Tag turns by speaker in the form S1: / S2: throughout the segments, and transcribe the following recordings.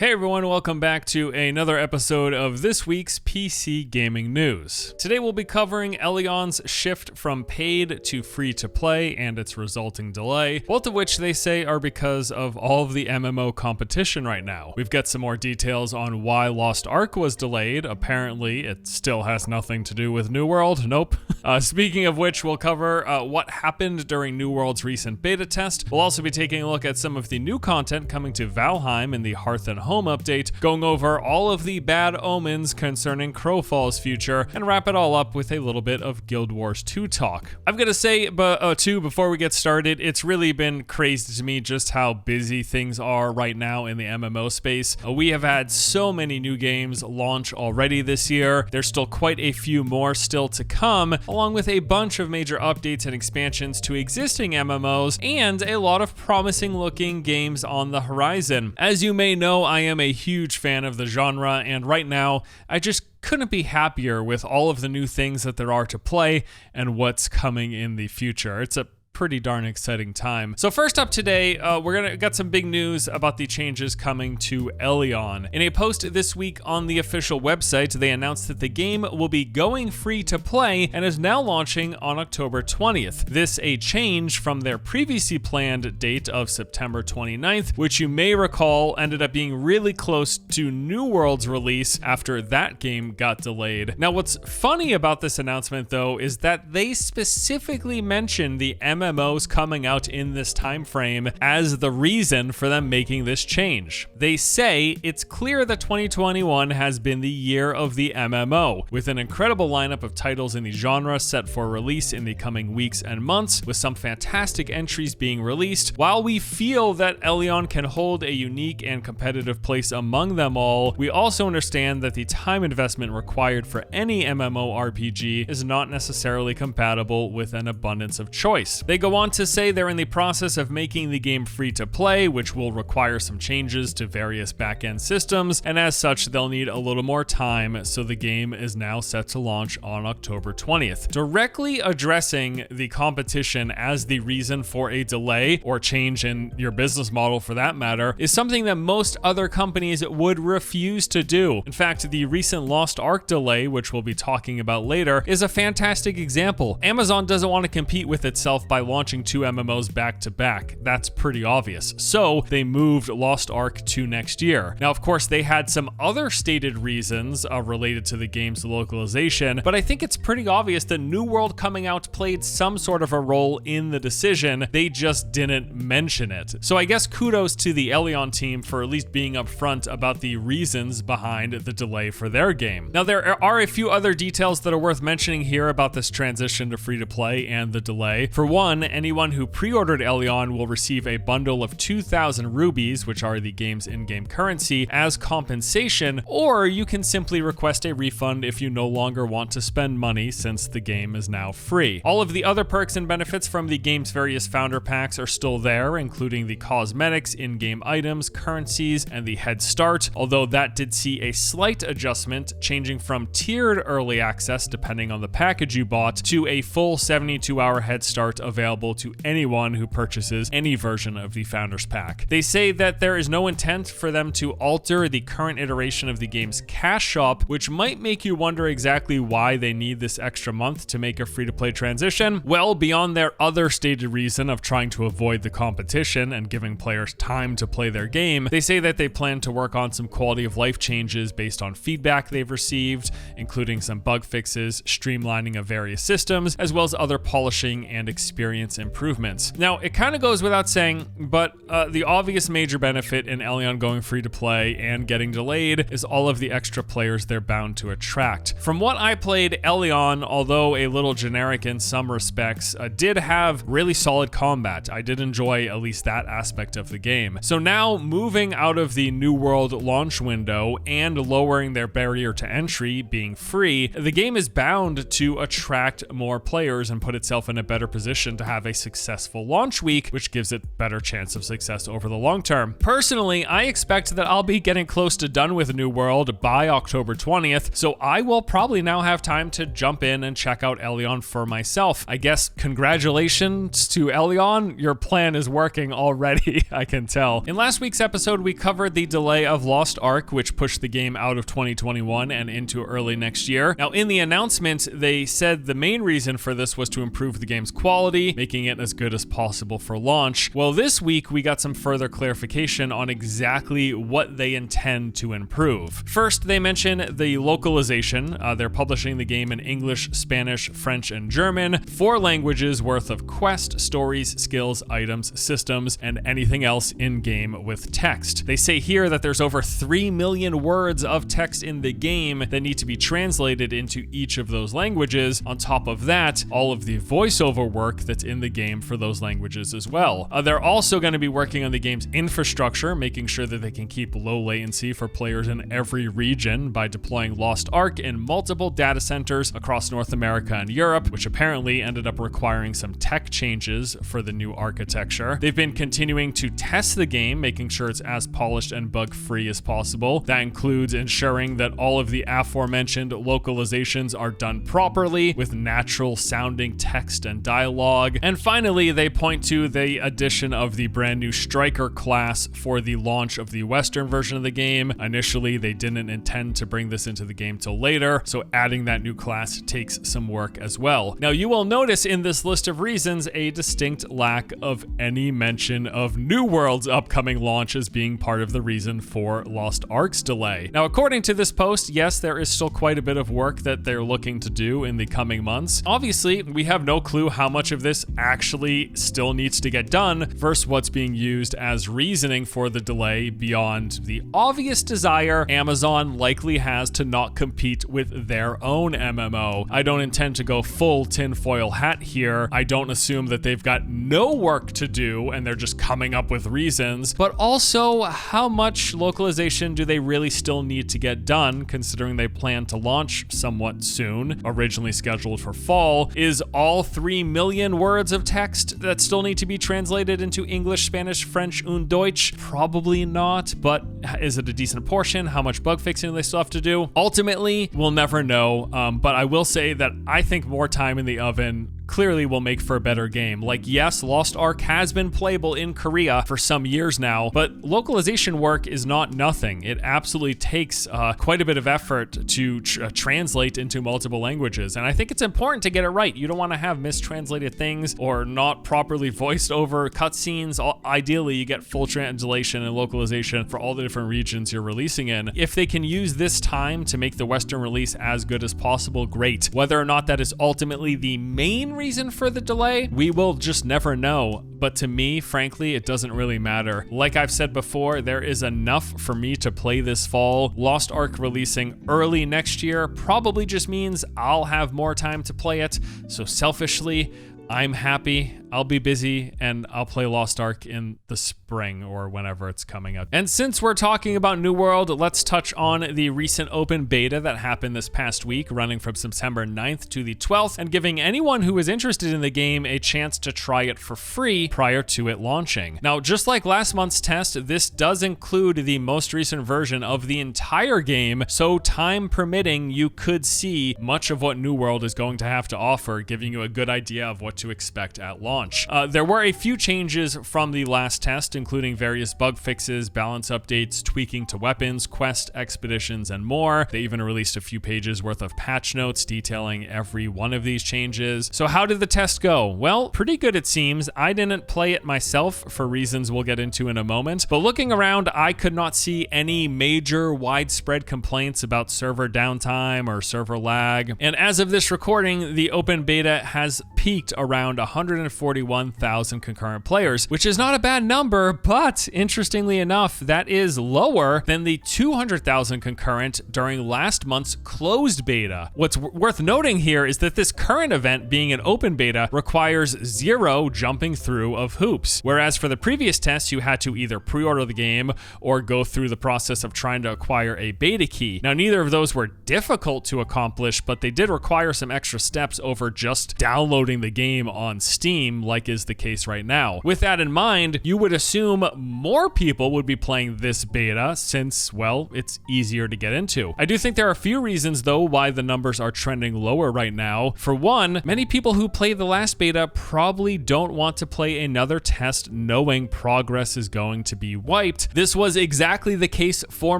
S1: Hey everyone, welcome back to another episode of this week's PC Gaming News. Today we'll be covering Elyon's shift from paid to free-to-play and its resulting delay, both of which they say are because of all of the MMO competition right now. We've got some more details on why Lost Ark was delayed. Apparently, it still has nothing to do with New World. Nope. Speaking of which, we'll cover what happened during New World's recent beta test. We'll also be taking a look at some of the new content coming to Valheim in the Hearth and Home update, going over all of the bad omens concerning Crowfall's future, and wrap it all up with a little bit of Guild Wars 2 talk. I've got to say, too, before we get started, it's really been crazy to me just how busy things are right now in the MMO space. We have had so many new games launch already this year. There's still quite a few more still to come, along with a bunch of major updates and expansions to existing MMOs, and a lot of promising looking games on the horizon. As you may know, I am a huge fan of the genre, and right now, I just couldn't be happier with all of the new things that there are to play and what's coming in the future. It's a pretty darn exciting time. So first up today, we're got some big news about the changes coming to Elyon. In a post this week on the official website, they announced that the game will be going free to play and is now launching on October 20th. This a change from their previously planned date of September 29th, which you may recall ended up being really close to New World's release after that game got delayed. Now, what's funny about this announcement though is that they specifically mentioned the MMOs coming out in this time frame as the reason for them making this change. They say it's clear that 2021 has been the year of the MMO, with an incredible lineup of titles in the genre set for release in the coming weeks and months, with some fantastic entries being released. While we feel that Elyon can hold a unique and competitive place among them all, we also understand that the time investment required for any MMORPG is not necessarily compatible with an abundance of choice. They go on to say they're in the process of making the game free to play, which will require some changes to various back-end systems, and as such, they'll need a little more time, so the game is now set to launch on October 20th. Directly addressing the competition as the reason for a delay, or change in your business model for that matter, is something that most other companies would refuse to do. In fact, the recent Lost Ark delay, which we'll be talking about later, is a fantastic example. Amazon doesn't want to compete with itself by launching two MMOs back to back. That's pretty obvious. So they moved Lost Ark to next year. Now, of course, they had some other stated reasons related to the game's localization, but I think it's pretty obvious that New World coming out played some sort of a role in the decision. They just didn't mention it. So I guess kudos to the Elyon team for at least being upfront about the reasons behind the delay for their game. Now, there are a few other details that are worth mentioning here about this transition to free to play and the delay. For one, anyone who pre-ordered Elyon will receive a bundle of 2,000 rubies, which are the game's in-game currency, as compensation, or you can simply request a refund if you no longer want to spend money since the game is now free. All of the other perks and benefits from the game's various founder packs are still there, including the cosmetics, in-game items, currencies, and the head start, although that did see a slight adjustment, changing from tiered early access depending on the package you bought to a full 72-hour head start available to anyone who purchases any version of the Founders Pack. They say that there is no intent for them to alter the current iteration of the game's cash shop, which might make you wonder exactly why they need this extra month to make a free-to-play transition. Well, beyond their other stated reason of trying to avoid the competition and giving players time to play their game, they say that they plan to work on some quality of life changes based on feedback they've received, including some bug fixes, streamlining of various systems, as well as other polishing and experience improvements. Now, it kind of goes without saying, but the obvious major benefit in Elyon going free to play and getting delayed is all of the extra players they're bound to attract. From what I played, Elyon, although a little generic in some respects, did have really solid combat. I did enjoy at least that aspect of the game. So now, moving out of the New World launch window and lowering their barrier to entry, being free, the game is bound to attract more players and put itself in a better position positioned to have a successful launch week, which gives it better chance of success over the long term. Personally, I expect that I'll be getting close to done with New World by October 20th, so I will probably now have time to jump in and check out Elyon for myself. I guess congratulations to Elyon, your plan is working already, I can tell. In last week's episode, we covered the delay of Lost Ark, which pushed the game out of 2021 and into early next year. Now, in the announcement, they said the main reason for this was to improve the game's quality, making it as good as possible for launch. Well, this week, we got some further clarification on exactly what they intend to improve. First, they mention the localization. They're publishing the game in English, Spanish, French, and German, 4 languages worth of quest, stories, skills, items, systems, and anything else in-game with text. They say here that there's over 3 million words of text in the game that need to be translated into each of those languages. On top of that, all of the voiceover work that's in the game for those languages as well. They're also going to be working on the game's infrastructure, making sure that they can keep low latency for players in every region by deploying Lost Ark in multiple data centers across North America and Europe, which apparently ended up requiring some tech changes for the new architecture. They've been continuing to test the game, making sure it's as polished and bug-free as possible. That includes ensuring that all of the aforementioned localizations are done properly with natural sounding text and dialogue. And finally, they point to the addition of the brand new Striker class for the launch of the Western version of the game. Initially, they didn't intend to bring this into the game till later, so adding that new class takes some work as well. Now, you will notice in this list of reasons a distinct lack of any mention of New World's upcoming launch as being part of the reason for Lost Ark's delay. Now, according to this post, yes, there is still quite a bit of work that they're looking to do in the coming months. Obviously, we have no clue how much of this actually still needs to get done versus what's being used as reasoning for the delay beyond the obvious desire Amazon likely has to not compete with their own MMO. I don't intend to go full tinfoil hat here. I don't assume that they've got no work to do and they're just coming up with reasons, but also how much localization do they really still need to get done, considering they plan to launch somewhat soon, originally scheduled for fall? Is all 3 million words of text that still need to be translated into English, Spanish, French, und Deutsch? Probably not, but is it a decent portion? How much bug fixing do they still have to do? Ultimately, we'll never know, but I will say that I think more time in the oven clearly will make for a better game. Like, yes, Lost Ark has been playable in Korea for some years now, but localization work is not nothing. It absolutely takes quite a bit of effort to translate into multiple languages, and I think it's important to get it right. You don't want to have mistranslated things or not properly voiced over cutscenes. Ideally, you get full translation and localization for all the different regions you're releasing in. If they can use this time to make the Western release as good as possible, great. Whether or not that is ultimately the main reason for the delay, we will just never know. But to me, frankly, it doesn't really matter. Like I've said before, there is enough for me to play this fall. Lost Ark releasing early next year probably just means I'll have more time to play it. So selfishly, I'm happy. I'll be busy and I'll play Lost Ark in the spring or whenever it's coming out. And since we're talking about New World, let's touch on the recent open beta that happened this past week, running from September 9th to the 12th, and giving anyone who is interested in the game a chance to try it for free prior to it launching. Now, just like last month's test, this does include the most recent version of the entire game, so time permitting, you could see much of what New World is going to have to offer, giving you a good idea of what to expect at launch. There were a few changes from the last test, including various bug fixes, balance updates, tweaking to weapons, quest expeditions, and more. They even released a few pages worth of patch notes detailing every one of these changes. So how did the test go? Well, pretty good it seems. I didn't play it myself for reasons we'll get into in a moment, but looking around, I could not see any major widespread complaints about server downtime or server lag. And as of this recording, the open beta has peaked around 141,000 concurrent players, which is not a bad number, but interestingly enough, that is lower than the 200,000 concurrent during last month's closed beta. What's worth noting here is that this current event, being an open beta, requires 0 jumping through of hoops, whereas for the previous tests, you had to either pre-order the game or go through the process of trying to acquire a beta key. Now, neither of those were difficult to accomplish, but they did require some extra steps over just downloading the game game on Steam, like is the case right now. With that in mind, you would assume more people would be playing this beta since, well, it's easier to get into. I do think there are a few reasons, though, why the numbers are trending lower right now. For one, many people who played the last beta probably don't want to play another test knowing progress is going to be wiped. This was exactly the case for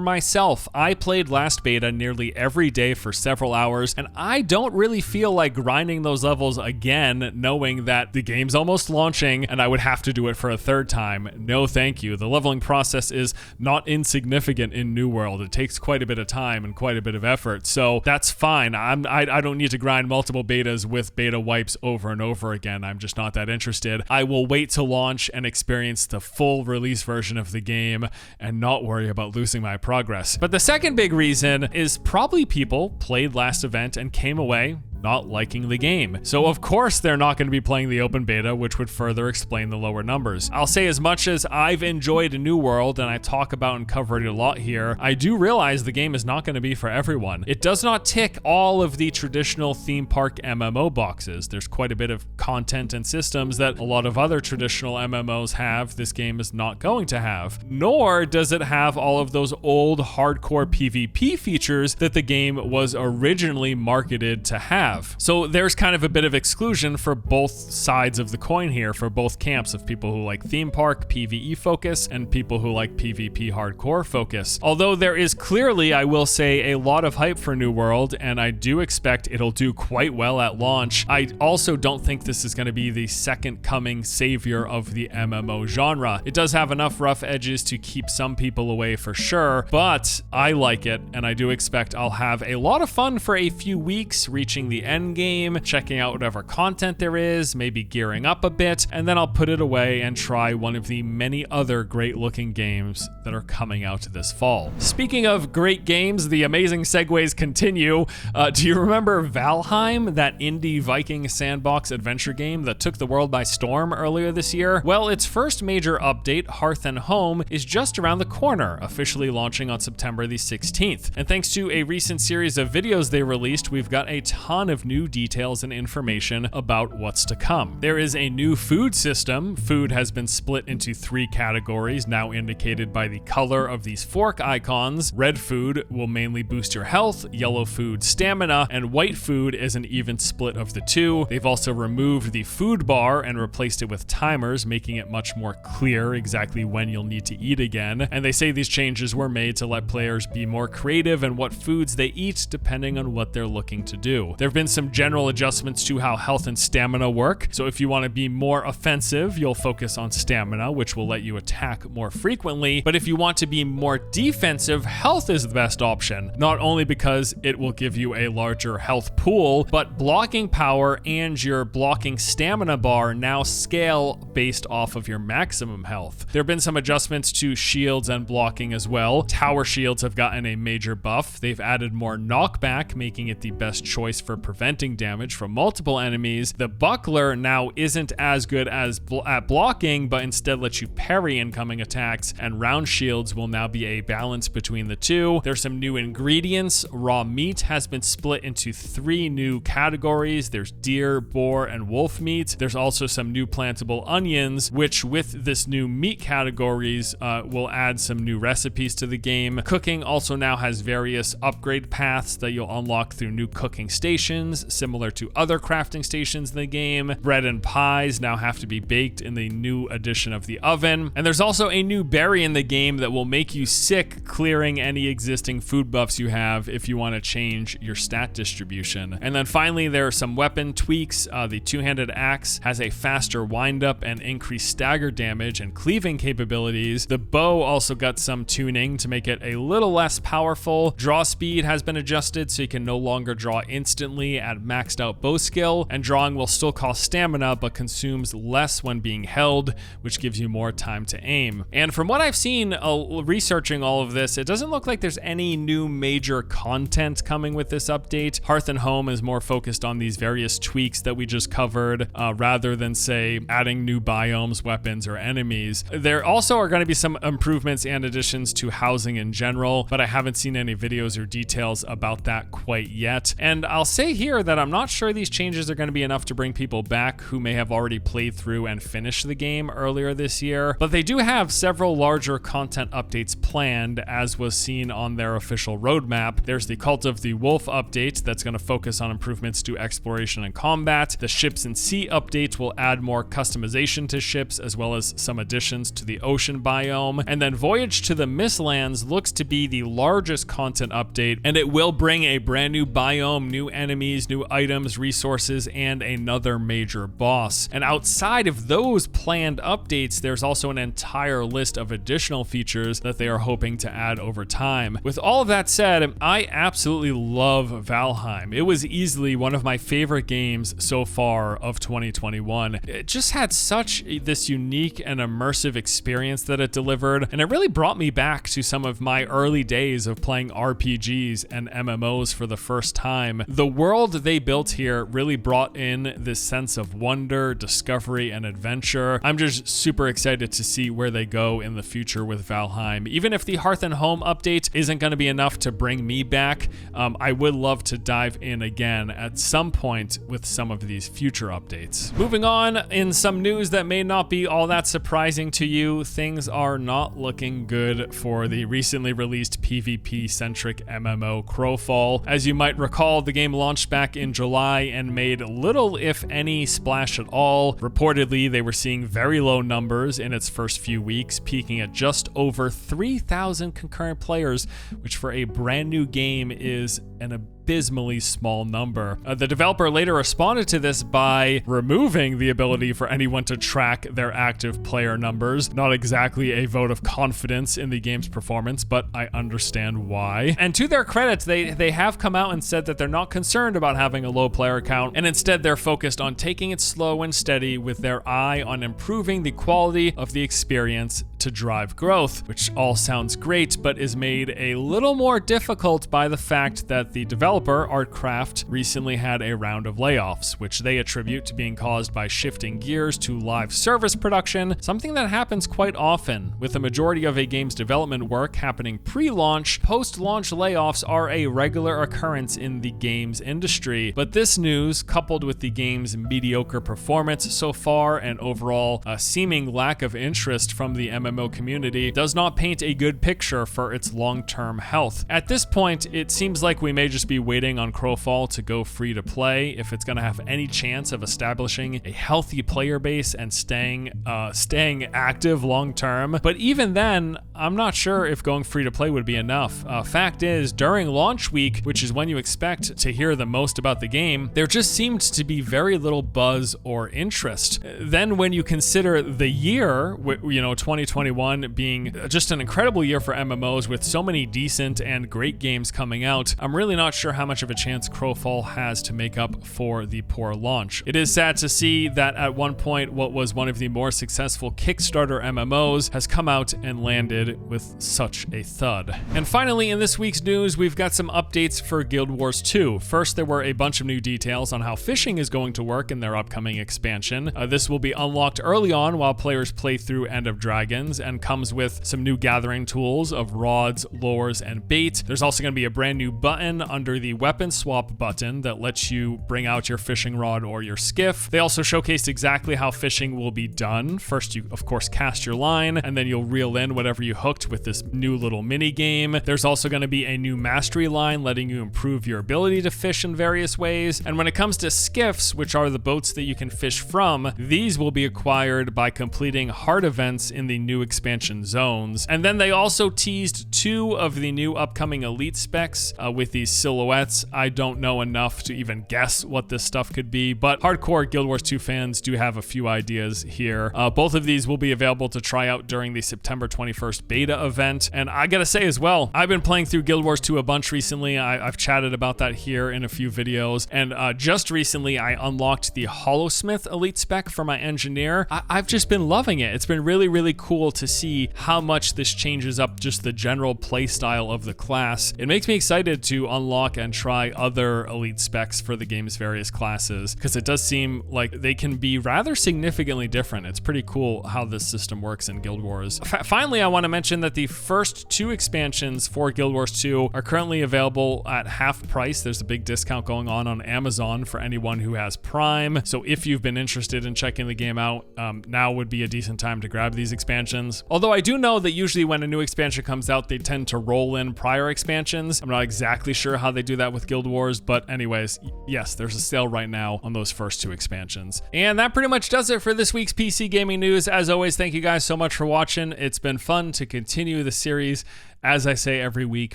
S1: myself. I played last beta nearly every day for several hours, and I don't really feel like grinding those levels again, knowing that the game's almost launching and I would have to do it for a third time. No thank you. The leveling process is not insignificant in New World. It takes quite a bit of time and quite a bit of effort, so that's fine. I don't need to grind multiple betas with beta wipes over and over again. I'm just not that interested. I will wait to launch and experience the full release version of the game and not worry about losing my progress. But the second big reason is probably people played last event and came away not liking the game. So of course they're not going to be playing the open beta, which would further explain the lower numbers. I'll say, as much as I've enjoyed a New World and I talk about and cover it a lot here, I do realize the game is not going to be for everyone. It does not tick all of the traditional theme park MMO boxes. There's quite a bit of content and systems that a lot of other traditional MMOs have. This game is not going to have. Nor does it have all of those old hardcore PvP features that the game was originally marketed to have. So there's kind of a bit of exclusion for both sides of the coin here, for both camps of people who like theme park PvE focus and people who like PvP hardcore focus. Although there is clearly, I will say, a lot of hype for New World, and I do expect it'll do quite well at launch. I also don't think this is going to be the second coming savior of the MMO genre. It does have enough rough edges to keep some people away for sure, but I like it, and I do expect I'll have a lot of fun for a few weeks, reaching the end game, checking out whatever content there is, maybe gearing up a bit, and then I'll put it away and try one of the many other great looking games that are coming out this fall. Speaking of great games, the amazing segues continue. Do you remember Valheim, that indie Viking sandbox adventure game that took the world by storm earlier this year? Well, its first major update, Hearth and Home, is just around the corner, officially launching on September the 16th. And thanks to a recent series of videos they released, we've got a ton of new details and information about what's to come. There is a new food system. Food has been split into 3 categories, now indicated by the color of these fork icons. Red food will mainly boost your health, yellow food stamina, and white food is an even split of the two. They've also removed the food bar and replaced it with timers, making it much more clear exactly when you'll need to eat again. And they say these changes were made to let players be more creative in what foods they eat depending on what they're looking to do. There have been some general adjustments to how health and stamina work. So if you want to be more offensive, you'll focus on stamina, which will let you attack more frequently. But if you want to be more defensive, health is the best option. Not only because it will give you a larger health pool, but blocking power and your blocking stamina bar now scale based off of your maximum health. There have been some adjustments to shields and blocking as well. Tower shields have gotten a major buff. They've added more knockback, making it the best choice for preventing damage from multiple enemies. The buckler now isn't as good as at blocking, but instead lets you parry incoming attacks, and round shields will now be a balance between the two. There's some new ingredients. Raw meat has been split into 3 new categories. There's deer, boar, and wolf meat. There's also some new plantable onions, which with this new meat categories will add some new recipes to the game. Cooking also now has various upgrade paths that you'll unlock through new cooking stations, similar to other crafting stations in the game. Bread and pies now have to be baked in the new edition of the oven. And there's also a new berry in the game that will make you sick, clearing any existing food buffs you have if you want to change your stat distribution. And then finally, there are some weapon tweaks. The two-handed axe has a faster windup and increased stagger damage and cleaving capabilities. The bow also got some tuning to make it a little less powerful. Draw speed has been adjusted so you can no longer draw instantly at maxed out bow skill, and drawing will still cost stamina but consumes less when being held, which gives you more time to aim. And from what I've seen researching all of this, it doesn't look like there's any new major content coming with this update. Hearth and Home is more focused on these various tweaks that we just covered, rather than say adding new biomes, weapons, or enemies. There also are going to be some improvements and additions to housing in general, but I haven't seen any videos or details about that quite yet. And I'll say here that I'm not sure these changes are going to be enough to bring people back who may have already played through and finished the game earlier this year, but they do have several larger content updates planned, as was seen on their official roadmap. There's the Cult of the Wolf update that's going to focus on improvements to exploration and combat. The Ships and Sea update will add more customization to ships, as well as some additions to the ocean biome. And then Voyage to the Mistlands looks to be the largest content update, and it will bring a brand new biome, new enemies, new items, resources, and another major boss. And outside of those planned updates, there's also an entire list of additional features that they are hoping to add over time. With all of that said, I absolutely love Valheim. It was easily one of my favorite games so far of 2021. It just had such this unique and immersive experience that it delivered, and it really brought me back to some of my early days of playing RPGs and MMOs for the first time. The world they built here really brought in this sense of wonder, discovery, and adventure. I'm just super excited to see where they go in the future with Valheim. Even if the Hearth and Home update isn't going to be enough to bring me back, I would love to dive in again at some point with some of these future updates. Moving on, in some news that may not be all that surprising to you, things are not looking good for the recently released PvP-centric MMO Crowfall. As you might recall, the game launched back in July and made little, if any, splash at all. Reportedly, they were seeing very low numbers in its first few weeks, peaking at just over 3,000 concurrent players, which for a brand new game is an abysmally small number. The developer later responded to this by removing the ability for anyone to track their active player numbers. Not exactly a vote of confidence in the game's performance, but I understand why. And to their credit, they have come out and said that they're not concerned about having a low player count, and instead they're focused on taking it slow and steady with their eye on improving the quality of the experience to drive growth, which all sounds great, but is made a little more difficult by the fact that the developer, Artcraft, recently had a round of layoffs, which they attribute to being caused by shifting gears to live service production, something that happens quite often. With the majority of a game's development work happening pre-launch, post-launch layoffs are a regular occurrence in the games industry. But this news, coupled with the game's mediocre performance so far and overall seeming lack of interest from the MMO community, does not paint a good picture for its long-term health. At this point, it seems like we may just be waiting on Crowfall to go free to play if it's going to have any chance of establishing a healthy player base and staying active long-term. But even then, I'm not sure if going free to play would be enough. Fact is, during launch week, which is when you expect to hear the most about the game, there just seemed to be very little buzz or interest. Then when you consider the year, 2021 being just an incredible year for MMOs with so many decent and great games coming out, I'm really not sure how much of a chance Crowfall has to make up for the poor launch. It is sad to see that at one point what was one of the more successful Kickstarter MMOs has come out and landed with such a thud. And finally, in this week's news, we've got some updates for Guild Wars 2. First, there were a bunch of new details on how fishing is going to work in their upcoming expansion. This will be unlocked early on while players play through End of Dragons, and comes with some new gathering tools of rods, lures, and bait. There's also going to be a brand new button under the weapon swap button that lets you bring out your fishing rod or your skiff. They also showcased exactly how fishing will be done. First, you of course cast your line, and then you'll reel in whatever you hooked with this new little mini game. There's also going to be a new mastery line letting you improve your ability to fish in various ways. And when it comes to skiffs, which are the boats that you can fish from, these will be acquired by completing hard events in the new expansion zones. And then they also teased 2 of the new upcoming elite specs with these silhouettes. I don't know enough to even guess what this stuff could be, but hardcore Guild Wars 2 fans do have a few ideas here. Both of these will be available to try out during the September 21st beta event. And I gotta say as well, I've been playing through Guild Wars 2 a bunch recently. I've chatted about that here in a few videos. And just recently, I unlocked the Hollowsmith elite spec for my engineer. I've just been loving it. It's been really, really cool cool to see how much this changes up just the general play style of the class. It makes me excited to unlock and try other elite specs for the game's various classes, because it does seem like they can be rather significantly different. It's pretty cool how this system works in Guild Wars. Finally, I want to mention that the first 2 expansions for Guild Wars 2 are currently available at half price. There's a big discount going on Amazon for anyone who has Prime. So if you've been interested in checking the game out, now would be a decent time to grab these expansions. Although I do know that usually when a new expansion comes out, they tend to roll in prior expansions. I'm not exactly sure how they do that with Guild Wars, but anyways, yes, there's a sale right now on those first 2 expansions. And that pretty much does it for this week's PC Gaming News. As always, thank you guys so much for watching. It's been fun to continue the series. As I say every week,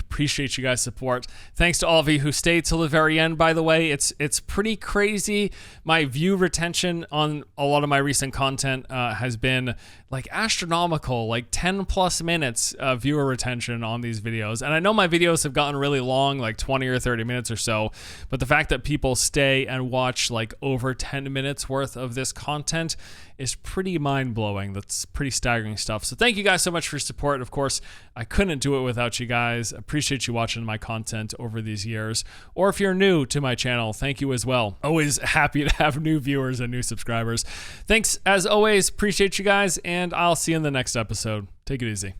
S1: appreciate you guys' support. Thanks to all of you who stayed till the very end, by the way. It's pretty crazy. My view retention on a lot of my recent content has been like astronomical, like 10 plus minutes of viewer retention on these videos. And I know my videos have gotten really long, like 20 or 30 minutes or so, but the fact that people stay and watch like over 10 minutes worth of this content is pretty mind-blowing. That's pretty staggering stuff. So thank you guys so much for your support. Of course, I couldn't do it without you guys. Appreciate you watching my content over these years. Or if you're new to my channel, thank you as well. Always happy to have new viewers and new subscribers. Thanks as always. Appreciate you guys, and I'll see you in the next episode. Take it easy.